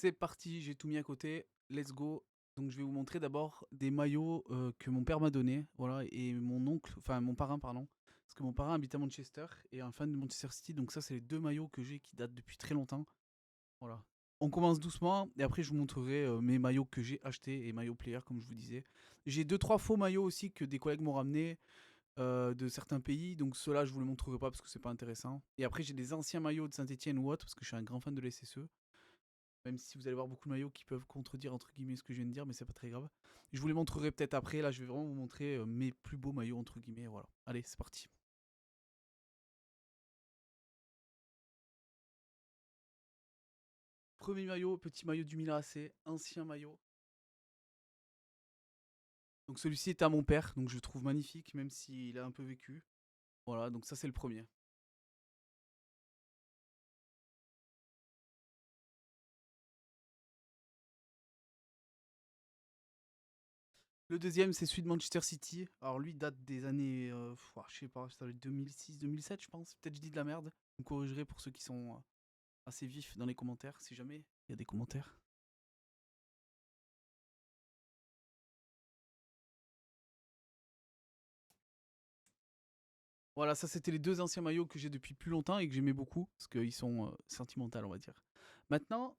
C'est parti, j'ai tout mis à côté. Let's go. Donc je vais vous montrer d'abord des maillots que mon père m'a donné, voilà, et mon oncle, enfin mon parrain, pardon, parce que mon parrain habite à Manchester et est un fan de Manchester City, donc ça c'est les deux maillots que j'ai qui datent depuis très longtemps, voilà. On commence doucement et après je vous montrerai mes maillots que j'ai achetés et maillots player comme je vous disais. J'ai deux trois faux maillots aussi que des collègues m'ont ramenés de certains pays, donc ceux-là je vous les montrerai pas parce que c'est pas intéressant. Et après j'ai des anciens maillots de Saint-Etienne ou autre parce que je suis un grand fan de l'SSE. Même si vous allez voir beaucoup de maillots qui peuvent contredire entre guillemets ce que je viens de dire, mais c'est pas très grave. Je vous les montrerai peut-être après. Là, je vais vraiment vous montrer mes plus beaux maillots entre guillemets. Voilà. Allez, c'est parti. Premier maillot, petit maillot du Milan AC, ancien maillot. Donc celui-ci est à mon père, donc je le trouve magnifique, même s'il a un peu vécu. Voilà, donc ça c'est le premier. Le deuxième, c'est celui de Manchester City. Alors lui date des années, je sais pas, ça doit être 2006-2007 je pense. Peut-être je dis de la merde. Vous me corrigerez pour ceux qui sont assez vifs dans les commentaires, si jamais il y a des commentaires. Voilà, ça c'était les deux anciens maillots que j'ai depuis plus longtemps et que j'aimais beaucoup, parce qu'ils sont sentimentaux, on va dire. Maintenant,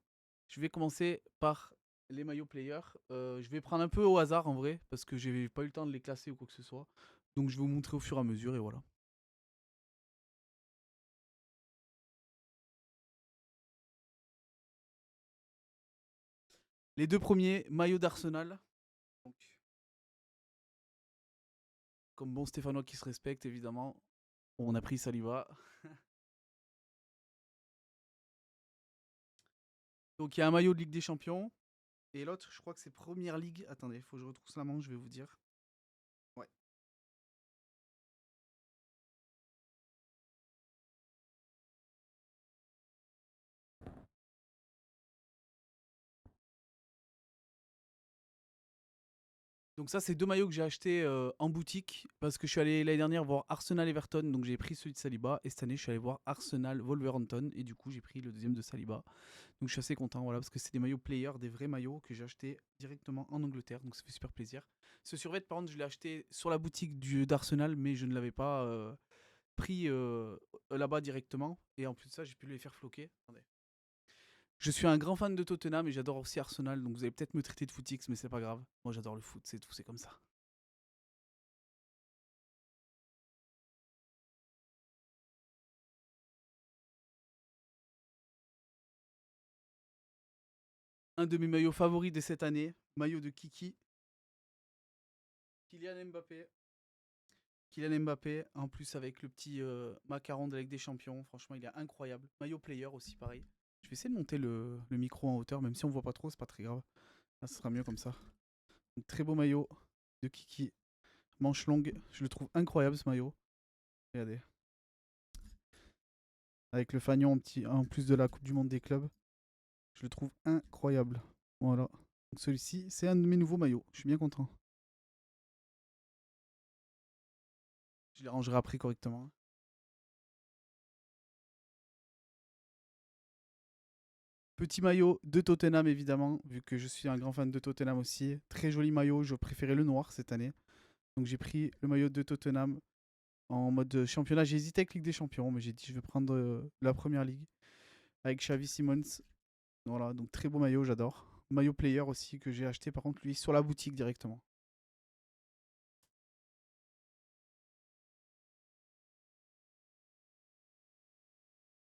je vais commencer par les maillots players. Je vais prendre un peu au hasard en vrai, parce que j'ai pas eu le temps de les classer ou quoi que ce soit. Donc je vais vous montrer au fur et à mesure et voilà. Les deux premiers, maillots d'Arsenal. Donc, comme bon Stéphanois qui se respecte, évidemment. On a pris Saliba. Donc il y a un maillot de Ligue des Champions. Et l'autre, je crois que c'est Première Ligue. Attendez, il faut que je retrousse la manche, je vais vous dire. Ouais. Donc ça, c'est deux maillots que j'ai achetés en boutique parce que je suis allé l'année dernière voir Arsenal-Everton, donc j'ai pris celui de Saliba. Et cette année, je suis allé voir Arsenal-Wolverhampton et du coup, j'ai pris le deuxième de Saliba. Donc je suis assez content, voilà, parce que c'est des maillots player, des vrais maillots que j'ai achetés directement en Angleterre, donc ça fait super plaisir. Ce survêt, par contre, je l'ai acheté sur la boutique d'Arsenal, mais je ne l'avais pas pris là-bas directement. Et en plus de ça, j'ai pu les faire floquer. Attendez. Je suis un grand fan de Tottenham et j'adore aussi Arsenal, donc vous allez peut-être me traiter de footix, mais c'est pas grave. Moi, j'adore le foot, c'est tout, c'est comme ça. Un de mes maillots favoris de cette année, maillot de Kiki, Kylian Mbappé. Kylian Mbappé, en plus avec le petit macaron de la Ligue des Champions, franchement il est incroyable. Maillot player aussi pareil. Je vais essayer de monter le micro en hauteur, même si on voit pas trop, c'est pas très grave. Là ce sera mieux comme ça. Donc, très beau maillot de Kiki, manche longue, je le trouve incroyable ce maillot. Regardez, avec le fanion en plus de la Coupe du Monde des clubs, je le trouve incroyable. Voilà. Donc celui-ci, c'est un de mes nouveaux maillots, je suis bien content. Je les rangerai après correctement. Petit maillot de Tottenham évidemment, vu que je suis un grand fan de Tottenham aussi. Très joli maillot, je préférais le noir cette année. Donc j'ai pris le maillot de Tottenham en mode championnat. J'ai hésité avec Ligue des Champions, mais j'ai dit je vais prendre la première ligue avec Xavi Simons. Voilà, donc très beau maillot, j'adore. Maillot player aussi que j'ai acheté par contre lui sur la boutique directement.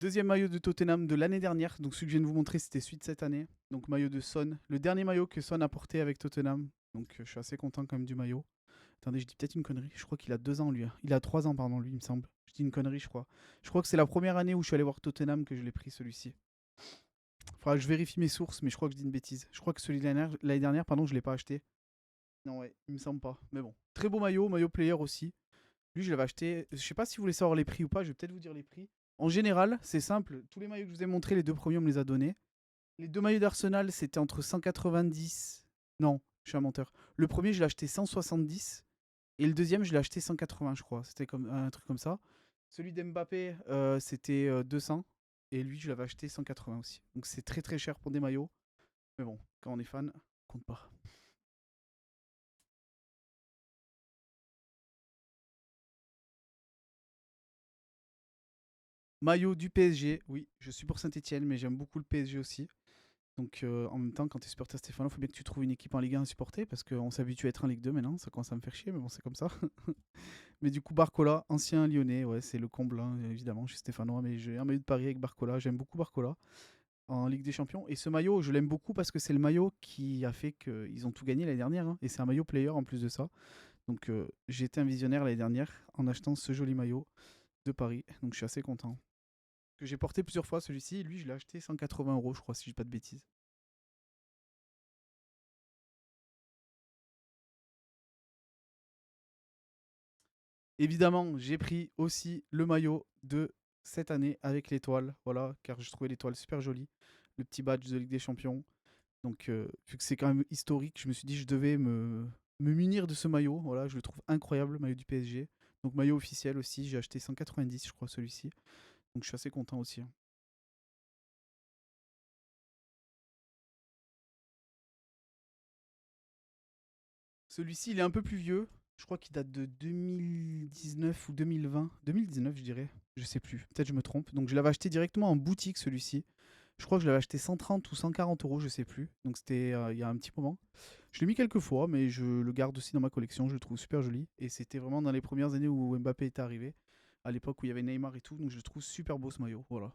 Deuxième maillot de Tottenham de l'année dernière, donc celui que je viens de vous montrer c'était celui de cette année. Donc maillot de Son, le dernier maillot que Son a porté avec Tottenham. Donc je suis assez content quand même du maillot. Attendez, je dis peut-être une connerie. Je crois qu'il a 2 ans, lui. Il a 3 ans, pardon, lui, il me semble. Je dis une connerie, je crois. Je crois que c'est la première année où je suis allé voir Tottenham que je l'ai pris, celui-ci. Faudra que je vérifie mes sources, mais je crois que je dis une bêtise. Je crois que celui de l'année dernière, pardon, je l'ai pas acheté. Non, ouais, il me semble pas. Mais bon. Très beau maillot, maillot player aussi. Lui, je l'avais acheté. Je sais pas si vous voulez savoir les prix ou pas, je vais peut-être vous dire les prix. En général, c'est simple. Tous les maillots que je vous ai montrés, les deux premiers, on me les a donnés. Les deux maillots d'Arsenal, c'était entre 190. Non, je suis un menteur. Le premier, je l'ai acheté 170. Et le deuxième, je l'ai acheté 180, je crois. C'était comme un truc comme ça. Celui d'Mbappé, c'était 200. Et lui, je l'avais acheté 180 aussi. Donc c'est très très cher pour des maillots. Mais bon, quand on est fan, compte pas. Maillot du PSG, oui, je suis pour Saint-Etienne, mais j'aime beaucoup le PSG aussi. Donc en même temps, quand tu es supporter stéphanois, il faut bien que tu trouves une équipe en Ligue 1 à supporter, parce qu'on s'habitue à être en Ligue 2 maintenant, ça commence à me faire chier, mais bon, c'est comme ça. Mais du coup, Barcola, ancien Lyonnais, ouais, c'est le comble, hein, évidemment, je suis stéphanois, mais j'ai un maillot de Paris avec Barcola, j'aime beaucoup Barcola en Ligue des Champions. Et ce maillot, je l'aime beaucoup parce que c'est le maillot qui a fait qu'ils ont tout gagné l'année dernière, hein, et c'est un maillot player en plus de ça. Donc j'ai été un visionnaire l'année dernière en achetant ce joli maillot de Paris, donc je suis assez content. Que j'ai porté plusieurs fois celui-ci, lui je l'ai acheté 180 €, je crois, si je dis pas de bêtises. Évidemment, j'ai pris aussi le maillot de cette année avec l'étoile, voilà, car je trouvais l'étoile super jolie, le petit badge de Ligue des Champions. Donc, vu que c'est quand même historique, je me suis dit que je devais me munir de ce maillot. Voilà, je le trouve incroyable, le maillot du PSG. Donc, maillot officiel aussi, j'ai acheté 190, je crois, celui-ci. Donc, je suis assez content aussi, hein. Celui-ci, il est un peu plus vieux. Je crois qu'il date de 2019 ou 2020. 2019, je dirais. Je sais plus. Peut-être je me trompe. Donc, je l'avais acheté directement en boutique, celui-ci. Je crois que je l'avais acheté 130 ou 140 €, je sais plus. Donc c'était il y a un petit moment. Je l'ai mis quelques fois, mais je le garde aussi dans ma collection. Je le trouve super joli. Et c'était vraiment dans les premières années où Mbappé était arrivé. À l'époque où il y avait Neymar et tout. Donc je le trouve super beau ce maillot. Voilà.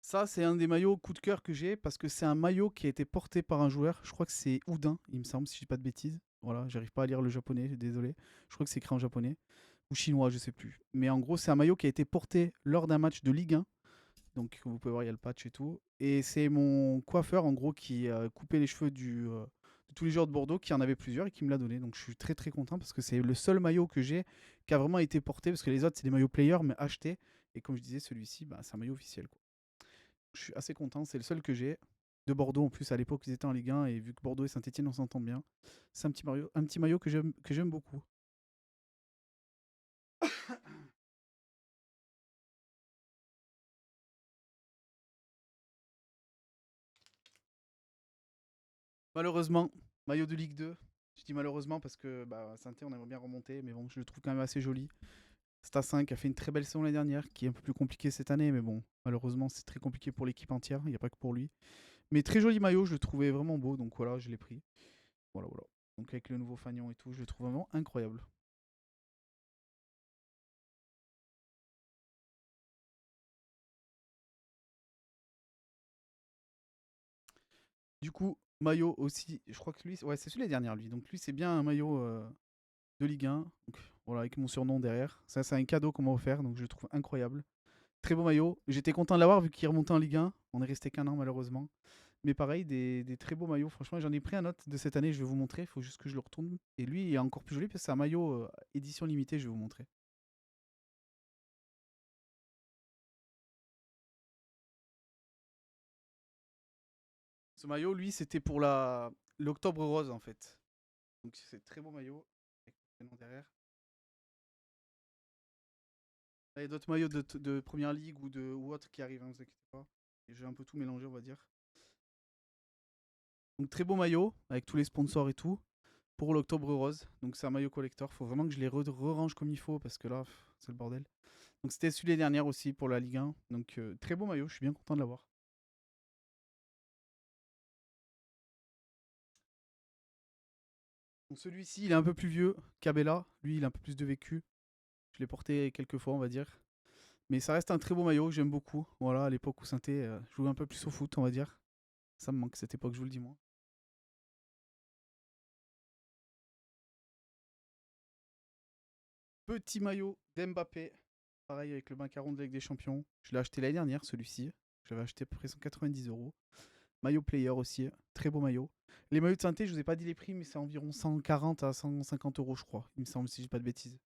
Ça, c'est un des maillots coup de cœur que j'ai parce que c'est un maillot qui a été porté par un joueur. Je crois que c'est Oudin, il me semble, si je dis pas de bêtises. Voilà, j'arrive pas à lire le japonais, désolé. Je crois que c'est écrit en japonais ou chinois, je sais plus. Mais en gros, c'est un maillot qui a été porté lors d'un match de Ligue 1. Donc vous pouvez voir, il y a le patch et tout. Et c'est mon coiffeur en gros qui a coupé les cheveux de tous les joueurs de Bordeaux, qui en avait plusieurs et qui me l'a donné. Donc je suis très très content parce que c'est le seul maillot que j'ai qui a vraiment été porté, parce que les autres c'est des maillots player mais achetés. Et comme je disais, celui-ci, bah, c'est un maillot officiel, quoi. Je suis assez content, c'est le seul que j'ai. De Bordeaux en plus, à l'époque ils étaient en Ligue 1 et vu que Bordeaux et Saint-Etienne on s'entend bien, c'est un petit maillot que j'aime beaucoup. Malheureusement, maillot de Ligue 2. Je dis malheureusement parce que bah, Saint-Etienne on aimerait bien remonter, mais bon, je le trouve quand même assez joli. Stade 5 a fait une très belle saison l'année dernière, qui est un peu plus compliquée cette année, mais bon, malheureusement, c'est très compliqué pour l'équipe entière, il n'y a pas que pour lui. Mais très joli maillot, je le trouvais vraiment beau, donc voilà, je l'ai pris. Voilà, voilà. Donc avec le nouveau fanion et tout, je le trouve vraiment incroyable. Du coup, maillot aussi, je crois que lui, ouais, c'est celui la dernière, lui. Donc lui, c'est bien un maillot de Ligue 1, donc voilà, avec mon surnom derrière. Ça, c'est un cadeau qu'on m'a offert, donc je le trouve incroyable. Très beau maillot. J'étais content de l'avoir vu qu'il remontait en Ligue 1. On est resté qu'un an malheureusement. Mais pareil, des très beaux maillots. Franchement, j'en ai pris un autre de cette année, je vais vous montrer. Il faut juste que je le retourne. Et lui, il est encore plus joli parce que c'est un maillot édition limitée, je vais vous montrer. Ce maillot, lui, c'était pour l'Octobre Rose en fait. Donc c'est très beau maillot. Avec le prénom derrière. Là, il y a d'autres maillots de Première Ligue ou autres qui arrivent, hein, vous inquiétez pas. Et j'ai un peu tout mélangé, on va dire. Donc très beau maillot, avec tous les sponsors et tout, pour l'Octobre Rose. Donc c'est un maillot collector. Faut vraiment que je les re-range comme il faut parce que là, c'est le bordel. Donc c'était celui les dernières aussi pour la Ligue 1. Donc très beau maillot, je suis bien content de l'avoir. Donc celui-ci, il est un peu plus vieux qu'Abella. Lui, il a un peu plus de vécu. Je l'ai porté quelques fois, on va dire. Mais ça reste un très beau maillot, j'aime beaucoup. Voilà, à l'époque où Sainté jouait un peu plus au foot, on va dire. Ça me manque cette époque, je vous le dis moi. Petit maillot d'Mbappé. Pareil avec le macaron de la Ligue des Champions. Je l'ai acheté l'année dernière, celui-ci. J'avais acheté à peu près 190 €. Maillot player aussi, très beau maillot. Les maillots de Sainté, je vous ai pas dit les prix, mais c'est environ 140 à 150 €, je crois. Il me semble, si je dis pas de bêtises.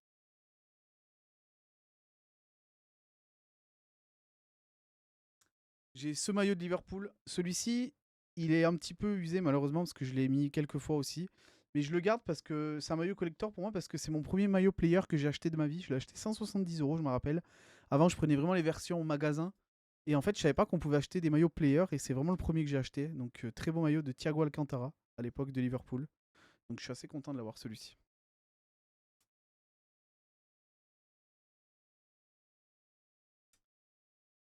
J'ai ce maillot de Liverpool. Celui-ci, il est un petit peu usé malheureusement parce que je l'ai mis quelques fois aussi. Mais je le garde parce que c'est un maillot collector pour moi parce que c'est mon premier maillot player que j'ai acheté de ma vie. Je l'ai acheté 170 €, je me rappelle, Avant, je prenais vraiment les versions au magasin. Et en fait, je savais pas qu'on pouvait acheter des maillots player. Et c'est vraiment le premier que j'ai acheté. Donc, très bon maillot de Thiago Alcantara à l'époque de Liverpool. Donc, je suis assez content de l'avoir celui-ci.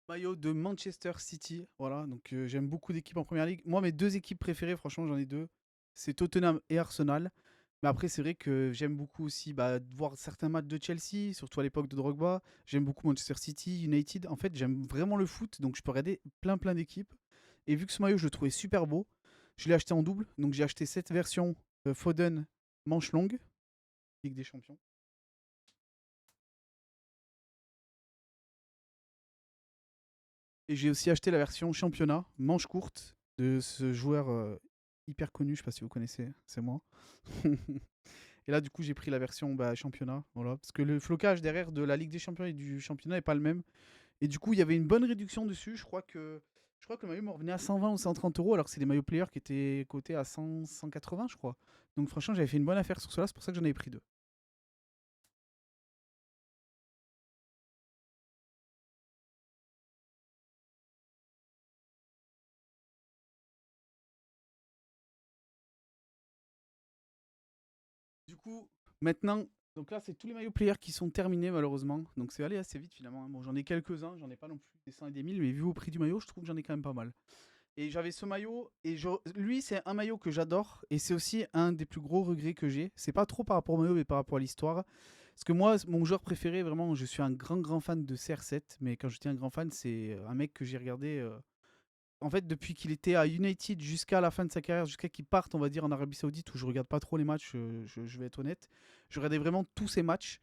Maillot de Manchester City. Voilà, donc j'aime beaucoup d'équipes en première ligue. Moi, mes deux équipes préférées, franchement, j'en ai deux. C'est Tottenham et Arsenal. Mais après, c'est vrai que j'aime beaucoup aussi bah, voir certains matchs de Chelsea, surtout à l'époque de Drogba. J'aime beaucoup Manchester City, United. En fait, j'aime vraiment le foot, donc je peux regarder plein d'équipes. Et vu que ce maillot, je le trouvais super beau, je l'ai acheté en double. Donc j'ai acheté cette version Foden manche longue, Ligue des Champions. Et j'ai aussi acheté la version championnat, manche courte, de ce joueur hyper connu, je sais pas si vous connaissez, c'est moi. Et là, du coup, j'ai pris la version bah, championnat, voilà, parce que le flocage derrière de la Ligue des Champions et du championnat n'est pas le même. Et du coup, il y avait une bonne réduction dessus. Je crois que le maillot me revenait à 120 ou 130 euros, alors que c'est des maillots players qui étaient cotés à 100, 180, je crois. Donc franchement, j'avais fait une bonne affaire sur cela, c'est pour ça que j'en avais pris deux. Du coup, maintenant, donc là, c'est tous les maillots players qui sont terminés malheureusement. Donc c'est allé assez vite finalement, hein. Bon, j'en ai quelques-uns, j'en ai pas non plus des 100 et des 1000, mais vu au prix du maillot, je trouve que j'en ai quand même pas mal. Et j'avais ce maillot, et lui, c'est un maillot que j'adore, et c'est aussi un des plus gros regrets que j'ai. C'est pas trop par rapport au maillot, mais par rapport à l'histoire. Parce que moi, mon joueur préféré, vraiment, je suis un grand fan de CR7, mais quand je dis un grand fan, c'est un mec que j'ai regardé en fait, depuis qu'il était à United jusqu'à la fin de sa carrière, jusqu'à qu'il parte, on va dire, en Arabie Saoudite, où je regarde pas trop les matchs, je vais être honnête. Je regardais vraiment tous ses matchs.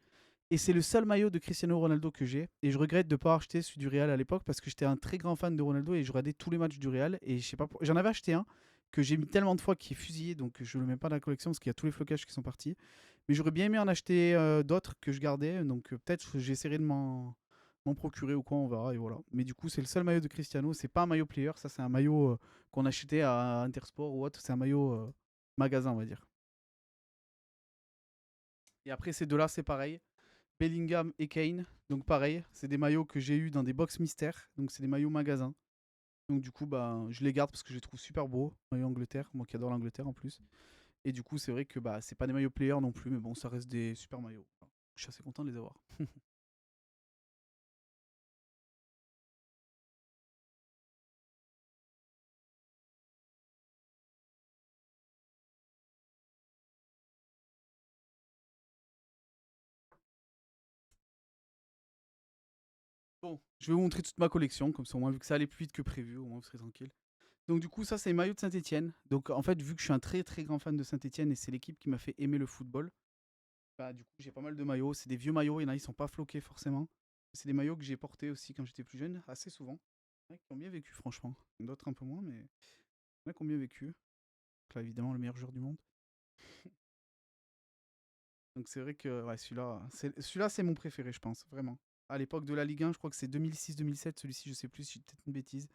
Et c'est le seul maillot de Cristiano Ronaldo que j'ai. Et je regrette de ne pas acheter celui du Real à l'époque parce que j'étais un très grand fan de Ronaldo et je regardais tous les matchs du Real. Et je sais pas, j'en avais acheté un que j'ai mis tellement de fois qu'il est fusillé, donc je ne le mets pas dans la collection parce qu'il y a tous les flocages qui sont partis. Mais j'aurais bien aimé en acheter d'autres que je gardais, donc peut-être j'essaierai de m'en procurer ou quoi, on verra. Et voilà. Mais du coup, c'est le seul maillot de Cristiano. C'est pas un maillot player, ça c'est un maillot qu'on achetait à Intersport ou autre. C'est un maillot magasin, on va dire. Et après ces deux-là, c'est pareil. Bellingham et Kane. Donc pareil, c'est des maillots que j'ai eu dans des box mystères. Donc c'est des maillots magasin. Donc du coup, bah, je les garde parce que je les trouve super beaux. Maillot Angleterre, moi qui adore l'Angleterre en plus. Et du coup, c'est vrai que bah, c'est pas des maillots player non plus, mais bon, ça reste des super maillots. Je suis assez content de les avoir. Bon, je vais vous montrer toute ma collection, comme ça au moins vu que ça allait plus vite que prévu, au moins vous serez tranquille. Donc du coup, ça c'est les maillots de Saint-Etienne. Donc en fait, vu que je suis un très grand fan de Saint-Etienne et c'est l'équipe qui m'a fait aimer le football, bah du coup j'ai pas mal de maillots. C'est des vieux maillots, il y en a, ils sont pas floqués forcément. C'est des maillots que j'ai portés aussi quand j'étais plus jeune, assez souvent. Il y en a qui ont bien vécu franchement. D'autres un peu moins, mais il y en a qui ont bien vécu. Donc là évidemment le meilleur joueur du monde. Donc c'est vrai que ouais, celui-là c'est mon préféré je pense, vraiment. À l'époque de la Ligue 1, je crois que c'est 2006-2007, celui-ci je sais plus, si j'ai peut-être une bêtise.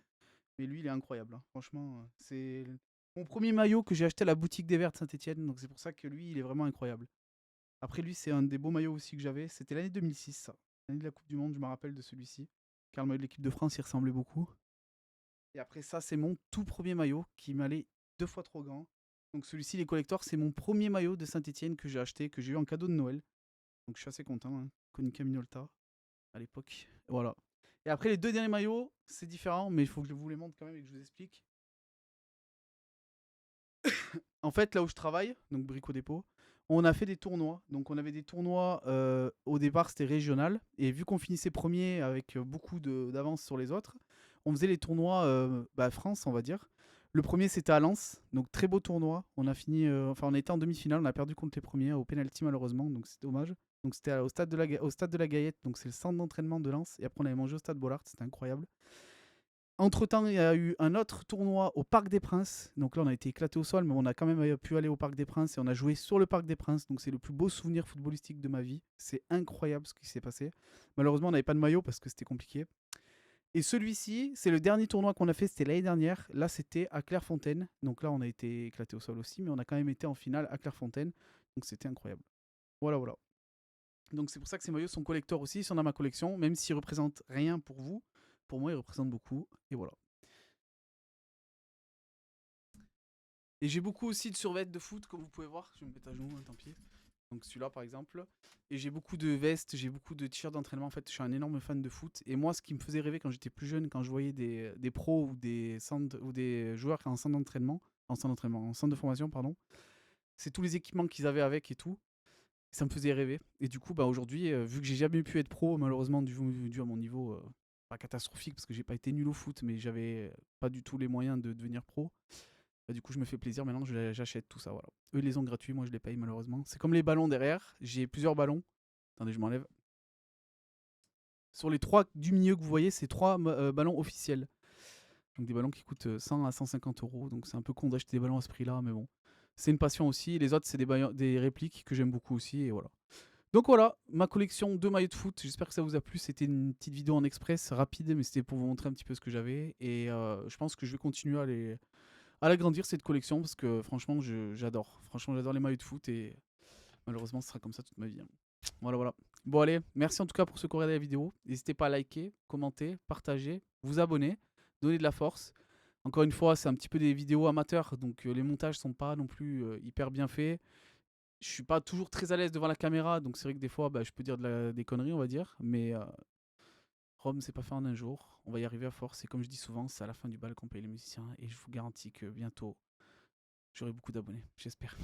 Mais lui il est incroyable, hein. Franchement, c'est mon premier maillot que j'ai acheté à la boutique des Verts de Saint-Etienne, donc c'est pour ça que lui il est vraiment incroyable. Après lui c'est un des beaux maillots aussi que j'avais, c'était l'année 2006 ça. L'année de la Coupe du Monde, je me rappelle de celui-ci. Car le maillot de l'équipe de France il ressemblait beaucoup. Et après ça, c'est mon tout premier maillot qui m'allait deux fois trop grand. Donc celui-ci, les collecteurs, c'est mon premier maillot de Saint-Etienne que j'ai acheté, que j'ai eu en cadeau de Noël. Donc je suis assez content, hein. Konica Minolta à l'époque. Voilà. Et après les deux derniers maillots, c'est différent, mais il faut que je vous les montre quand même et que je vous explique. En fait, là où je travaille, donc Brico Dépôt, on a fait des tournois. Donc on avait des tournois, au départ c'était régional. Et vu qu'on finissait premier avec beaucoup d'avance sur les autres, on faisait les tournois bah, France, on va dire. Le premier c'était à Lens, donc très beau tournoi. On a fini, enfin on était en demi-finale, on a perdu contre les premiers au penalty malheureusement, donc c'est dommage. Donc c'était au stade de la Gaillette, donc c'est le centre d'entraînement de Lens. Et après on avait mangé au stade Bollard, c'était incroyable. Entre-temps, il y a eu un autre tournoi au Parc des Princes. Donc là, on a été éclaté au sol, mais on a quand même pu aller au Parc des Princes et on a joué sur le Parc des Princes. Donc c'est le plus beau souvenir footballistique de ma vie. C'est incroyable ce qui s'est passé. Malheureusement, on n'avait pas de maillot parce que c'était compliqué. Et celui-ci, c'est le dernier tournoi qu'on a fait, c'était l'année dernière. Là, c'était à Clairefontaine. Donc là, on a été éclaté au sol aussi, mais on a quand même été en finale à Clairefontaine. Donc c'était incroyable. Voilà, voilà. Donc c'est pour ça que ces maillots sont collecteurs aussi, ils sont dans ma collection, même s'ils représentent rien pour vous. Pour moi, ils représentent beaucoup. Et voilà. Et j'ai beaucoup aussi de survêtements de foot, comme vous pouvez voir. Je vais me mettre à genoux, hein, tant pis. Donc celui-là par exemple. Et j'ai beaucoup de vestes, j'ai beaucoup de t-shirts d'entraînement. En fait, je suis un énorme fan de foot. Et moi, ce qui me faisait rêver quand j'étais plus jeune, quand je voyais des pros ou des joueurs en centre d'entraînement, en centre de formation, pardon, c'est tous les équipements qu'ils avaient avec et tout. Ça me faisait rêver. Et du coup, bah, aujourd'hui, vu que j'ai jamais pu être pro, malheureusement, dû à mon niveau pas catastrophique, parce que j'ai pas été nul au foot, mais j'avais pas du tout les moyens de devenir pro. Bah, du coup, je me fais plaisir. Maintenant, j'achète tout ça. Voilà. Eux, ils les ont gratuits. Moi, je les paye malheureusement. C'est comme les ballons derrière. J'ai plusieurs ballons. Attendez, je m'enlève. Sur les trois du milieu que vous voyez, c'est trois ballons officiels. Donc des ballons qui coûtent 100 à 150 euros. Donc c'est un peu con d'acheter des ballons à ce prix-là, mais bon. C'est une passion aussi. Les autres, c'est des répliques que j'aime beaucoup aussi. Et voilà. Donc voilà, ma collection de maillots de foot. J'espère que ça vous a plu. C'était une petite vidéo en express, rapide, mais c'était pour vous montrer un petit peu ce que j'avais. Et je pense que je vais continuer à l'agrandir cette collection parce que franchement, j'adore. Franchement, j'adore les maillots de foot et malheureusement, ce sera comme ça toute ma vie, hein. Voilà, voilà. Bon, allez, merci en tout cas pour ceux qui ont regardé la vidéo. N'hésitez pas à liker, commenter, partager, vous abonner, donner de la force. Encore une fois, c'est un petit peu des vidéos amateurs, donc les montages sont pas non plus hyper bien faits. Je suis pas toujours très à l'aise devant la caméra, donc c'est vrai que des fois, bah, je peux dire des conneries, on va dire. Mais Rome, c'est pas fait en un jour. On va y arriver à force. Et comme je dis souvent, c'est à la fin du bal qu'on paye les musiciens. Et je vous garantis que bientôt, j'aurai beaucoup d'abonnés. J'espère.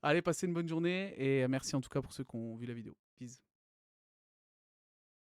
Allez, passez une bonne journée. Et merci en tout cas pour ceux qui ont vu la vidéo. Peace.